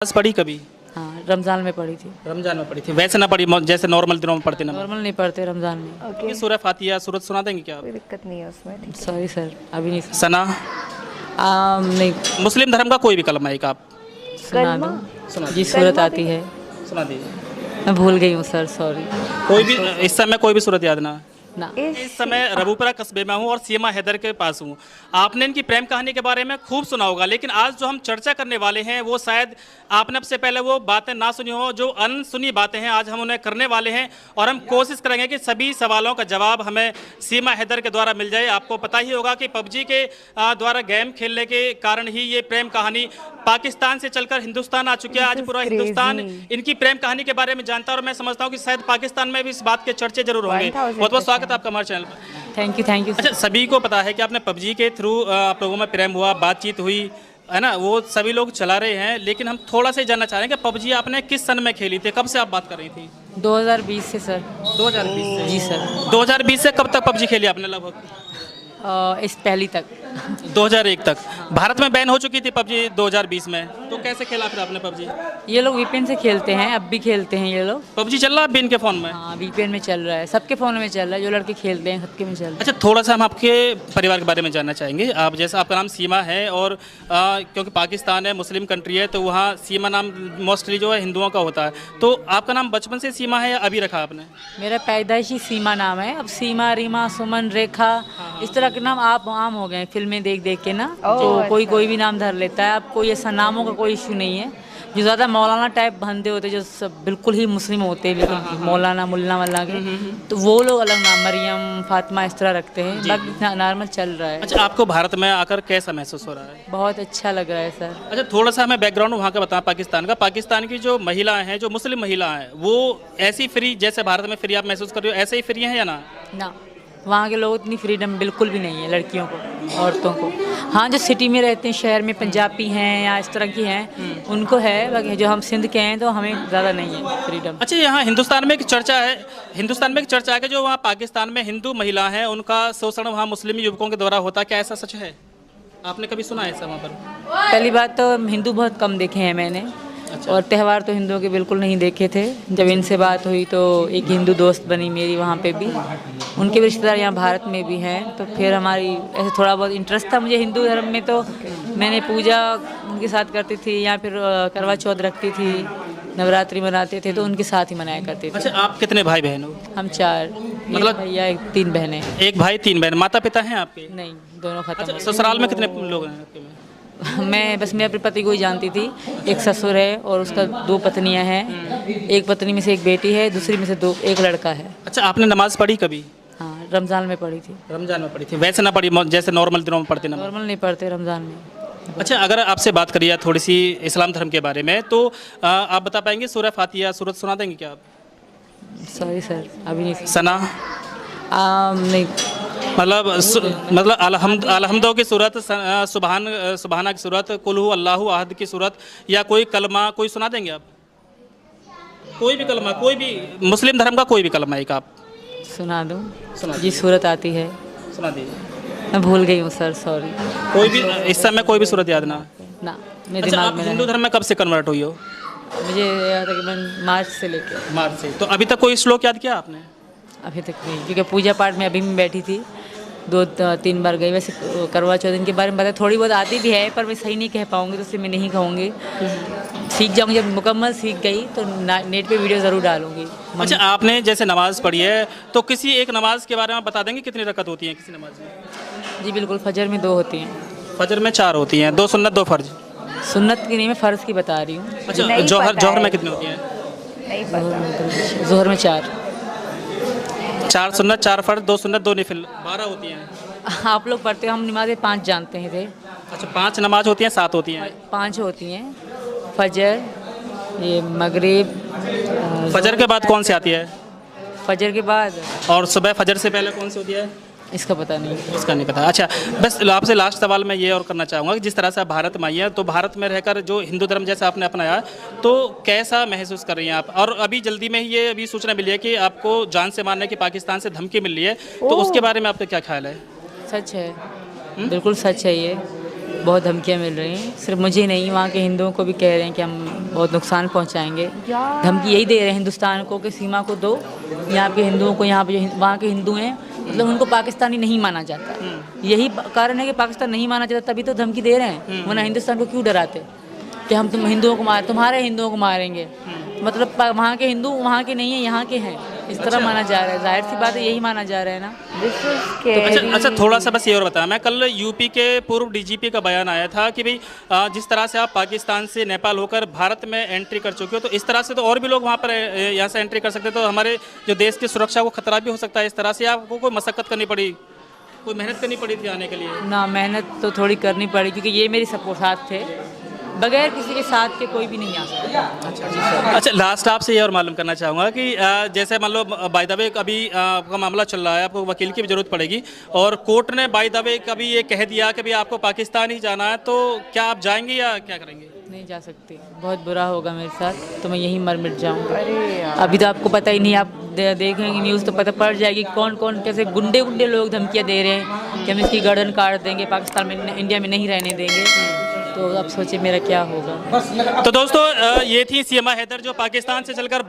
नमाज़ पढ़ी कभी? हाँ, रमज़ान में पढ़ी थी। रमजान में पढ़ी थी, वैसे ना पढ़ी जैसे नॉर्मल दिनों में पढ़ते नमाज? नॉर्मल नहीं पढ़ते रमज़ान में। ये सूरह फातिहा सूरत सुना देंगे क्या आप? कोई दिक्कत नहीं है उसमें, ठीक है। सॉरी सर, अभी नहीं सना नहीं मुस्लिम धर्म का कोई भी कलमा एक आप सुना कलमा? दो। सुना जी सूरत आती है, सुना दीजिए। मैं भूल गई हूँ सर, सॉरी कोई भी इस समय कोई भी सूरत याद ना? ना। इस समय रबूपुरा कस्बे में हूँ और सीमा हैदर के पास हूँ। आपने इनकी प्रेम कहानी के बारे में खूब सुना होगा, लेकिन आज जो हम चर्चा करने वाले हैं वो शायद आपने अब से पहले वो बातें ना सुनी हो, जो अनसुनी बातें हैं आज हम उन्हें करने वाले हैं और हम कोशिश करेंगे कि सभी सवालों का जवाब हमें सीमा हैदर के द्वारा मिल जाए। आपको पता ही होगा कि पबजी के द्वारा गेम खेलने के कारण ही ये प्रेम कहानी पाकिस्तान से चलकर हिंदुस्तान आ चुकी है। आज पूरा हिंदुस्तान इनकी प्रेम कहानी के बारे में जानता है और मैं समझता हूँ कि शायद पाकिस्तान में भी इस बात के चर्चे जरूर होंगे। बहुत बहुत स्वागत है आपका हमारे चैनल पर। थैंक यू अच्छा, सभी को पता है कि आपने पबजी के थ्रू आप लोगों में प्रेम हुआ, बातचीत हुई है ना, वो सभी लोग चला रहे हैं, लेकिन हम थोड़ा सा जानना चाह रहे हैं कि पबजी आपने किस सन में खेली थी, कब से आप बात कर रही थी? 2020 से सर। 2020 से? जी सर। 2020 से कब तक पबजी खेली आपने लगभग? इस पहली तक 2001 तक। भारत में बैन हो चुकी थी पबजी 2020 में, तो कैसे खेला फिर आपने पबजी? ये लोग वीपीएन से खेलते हैं, अब भी खेलते हैं ये लोग। पबजी चल रहा है अभी इनके फ़ोन में? हाँ, वीपीएन में चल रहा है, सबके फ़ोन में चल रहा है, जो लड़के खेलते हैं सबके में चल रहा है। अच्छा, थोड़ा सा हम आपके परिवार के बारे में जानना चाहेंगे। आप जैसा आपका नाम सीमा है और क्योंकि पाकिस्तान है, मुस्लिम कंट्री है, तो वहाँ सीमा नाम मोस्टली जो है हिंदुओं का होता है, तो आपका नाम बचपन से सीमा है या अभी रखा आपने? मेरा पैदाइशी सीमा नाम है, अब सीमा, रीमा, सुमन, रेखा इस तरह के नाम आप आम हो गए फिल्में देख देख के ना, तो कोई भी नाम धर लेता है। अब कोई ऐसा नामों का कोई इशू नहीं है। जो ज़्यादा मौलाना टाइप बंदे होते जो सब बिल्कुल ही मुस्लिम होते हैं, बिल्कुल मौलाना मुल्ला वल्ला के, तो वो लोग अलग नाम मरियम, फातिमा इस तरह रखते हैं, बाकी नॉर्मल चल रहा है। अच्छा, आपको भारत में आकर कैसा महसूस हो रहा है? बहुत अच्छा लग रहा है सर। अच्छा, थोड़ा सा हमें बैकग्राउंड वहाँ का बताएं पाकिस्तान का। पाकिस्तान की जो महिलाएं हैं, जो मुस्लिम महिलाएं हैं, वो ऐसी फ्री जैसे भारत में फ्री आप महसूस कर रहे हो, ऐसे ही फ्री हैं या ना? ना, वहाँ के लोग इतनी फ्रीडम बिल्कुल भी नहीं है लड़कियों को, औरतों को। हाँ, जो सिटी में रहते हैं, शहर में पंजाबी हैं या इस तरह की हैं, उनको है, बाकी जो हम सिंध के हैं तो हमें ज़्यादा नहीं है फ्रीडम। अच्छा, यहाँ हिंदुस्तान में एक चर्चा है कि जो वहाँ पाकिस्तान में हिंदू महिला हैं उनका शोषण वहाँ मुस्लिम युवकों के द्वारा होता है, क्या ऐसा सच है? आपने कभी सुना है ऐसा वहाँ पर? पहली बात तो हिंदू बहुत कम देखे हैं मैंने। अच्छा। और त्यौहार तो हिंदुओं के बिल्कुल नहीं देखे थे। जब इनसे बात हुई तो एक हिंदू दोस्त बनी मेरी वहाँ पे भी, उनके भी रिश्तेदार यहाँ भारत में भी हैं, तो फिर हमारी ऐसे थोड़ा बहुत इंटरेस्ट था मुझे हिंदू धर्म में, तो मैंने पूजा उनके साथ करती थी, या फिर करवा चौथ रखती थी, नवरात्रि मनाते थे तो उनके साथ ही मनाया करते थे। अच्छा, आप कितने भाई बहन हो? हम 4, मतलब भैया 3 बहनें। एक भाई 3 बहन। माता पिता हैं आपके? नहीं, दोनों खत्म अच्छा, हो गए। ससुराल में कितने लोग हैं आपके में? मैं बस मेरे अपने पति को ही जानती थी। एक ससुर है और उसका 2 पत्नियां हैं, एक पत्नी में से एक बेटी है, दूसरी में से एक लड़का है। अच्छा, आपने नमाज पढ़ी कभी? हाँ, रमज़ान में पढ़ी थी। रमजान में पढ़ी थी, वैसे ना पढ़ी जैसे नॉर्मल दिनों में पढ़ते नमाज? नॉर्मल नहीं पढ़ते रमज़ान में। अच्छा, अगर आपसे बात करिए थोड़ी सी इस्लाम धर्म के बारे में, तो आप बता पाएंगे सूरह फातिहा सूरत सुना देंगे क्या आप? सॉरी सर, अभी नहीं। सना नहीं, मतलब अलहम्दो की सूरत, सुबहाना की सूरत, कुल हु अल्लाहु अहद की सूरत, या कोई कलमा कोई सुना देंगे आप? कोई भी कलमा, कोई भी मुस्लिम धर्म का कोई भी कलमा एक आप सुना दूँ? सुना जी सूरत आती है, सुना दीजिए। मैं भूल गई हूँ सर, सॉरी। कोई भी इस समय कोई भी सूरत याद ना? ना, मेरे अच्छा, दिमाग आप में हिंदू धर्म में कब से कन्वर्ट हुई हो? मुझे याद है कि मैं मार्च से लेकर मार्च से। तो अभी तक कोई श्लोक याद किया आपने? अभी तक नहीं, क्योंकि पूजा पाठ में अभी मैं बैठी थी, 2-3 बार गई। वैसे करवा चौथ इनके बारे में पता थोड़ी बहुत आती भी है, पर मैं सही नहीं कह पाऊँगी, तो इसलिए मैं नहीं कहूँगी। सीख जाऊँगी, जब मुकम्मल सीख गई तो नेट पे वीडियो ज़रूर डालूँगी। अच्छा, आपने जैसे नमाज़ पढ़ी है, तो किसी एक नमाज के बारे में बता देंगे कितनी रकत होती है किसी नमाज में? जी बिल्कुल, फजर में 2 होती हैं। फजर में 4 होती हैं, 2 सुन्नत 2 फर्ज। सुन्नत की नहीं, मैं फ़र्ज़ की बता रही हूँ। अच्छा, नहीं जौहर पता जौहर है। में कितनी होती हैं? नहीं पता। ज़ोहर में 4। 4 सुन्नत 4 फर्ज, 2 सुन्नत 2 नफिल, 12 होती हैं। आप लोग पढ़ते हो, हम नमाज़ें 5 जानते हैं थे। अच्छा, 5 नमाज होती हैं, 7 होती हैं? 5 होती हैं, फजर, ये मगरिब, फजर के बाद कौन सी आती है? फजर के बाद, और सुबह फजर से पहले कौन सी होती है? इसका पता नहीं। उसका नहीं पता। अच्छा, बस आपसे लास्ट सवाल मैं ये और करना चाहूँगा कि जिस तरह से आप भारत में आई हैं, तो भारत में रहकर जो हिंदू धर्म जैसा आपने अपनाया, तो कैसा महसूस कर रही हैं आप? और अभी जल्दी में ही ये अभी सूचना मिली है कि आपको जान से मारने की पाकिस्तान से धमकी मिल रही है, तो उसके बारे में आपका क्या ख्याल है? सच है, बिल्कुल सच है ये। बहुत धमकियाँ मिल रही हैं, सिर्फ मुझे नहीं, वहाँ के हिंदुओं को भी कह रहे हैं कि हम बहुत नुकसान पहुंचाएंगे। धमकी यही दे रहे हैं हिंदुस्तान को कि सीमा को दो, यहाँ के हिंदुओं को, यहाँ पे जो वहाँ के हिंदू हैं मतलब उनको पाकिस्तानी नहीं माना जाता। यही कारण है कि पाकिस्तान नहीं माना जाता, तभी तो धमकी दे रहे हैं, वरना हिंदुस्तान को क्यों डराते कि हम हिंदुओं को तुम्हारे हिंदुओं को मारेंगे। मतलब वहाँ के हिंदू वहाँ के नहीं है, यहाँ के हैं, इस तरह माना जा रहा है। जाहिर सी बात है यही माना जा रहा है ना। तो अच्छा थोड़ा सा बस ये और बताया, मैं कल यूपी के पूर्व डीजीपी का बयान आया था कि भाई जिस तरह से आप पाकिस्तान से नेपाल होकर भारत में एंट्री कर चुके हो, तो इस तरह से तो और भी लोग वहाँ पर यहाँ से एंट्री कर सकते, तो हमारे जो देश की सुरक्षा को खतरा भी हो सकता है। इस तरह से आपको कोई मशक्कत करनी पड़ी, कोई मेहनत करनी पड़ी थी आने के लिए? ना, मेहनत तो थोड़ी करनी पड़ी क्योंकि ये मेरी सपोर्ट साथ थे, बगैर किसी के साथ के कोई भी नहीं आ सकता। अच्छा लास्ट आपसे ये और मालूम करना चाहूँगा कि जैसे मान लो बाय द वे कभी आपका मामला चल रहा है, आपको वकील की भी ज़रूरत पड़ेगी और कोर्ट ने बाय द वे कभी ये कह दिया कि भाई आपको पाकिस्तान ही जाना है, तो क्या आप जाएंगे या क्या करेंगे? नहीं जा सकती, बहुत बुरा होगा मेरे साथ, तो मैं यहीं मर मिट जाऊँगा। अभी तो आपको पता ही नहीं, आप देखेंगे न्यूज़ तो पता पड़ जाएगी कौन कौन कैसे गुंडे लोग धमकियाँ दे रहे हैं कि हम इसकी गर्दन काट देंगे, पाकिस्तान में इंडिया में नहीं रहने देंगे। तो अब सोचिए मेरा क्या होगा। तो दोस्तों ये थी सीमा हैदर जो पाकिस्तान से चलकर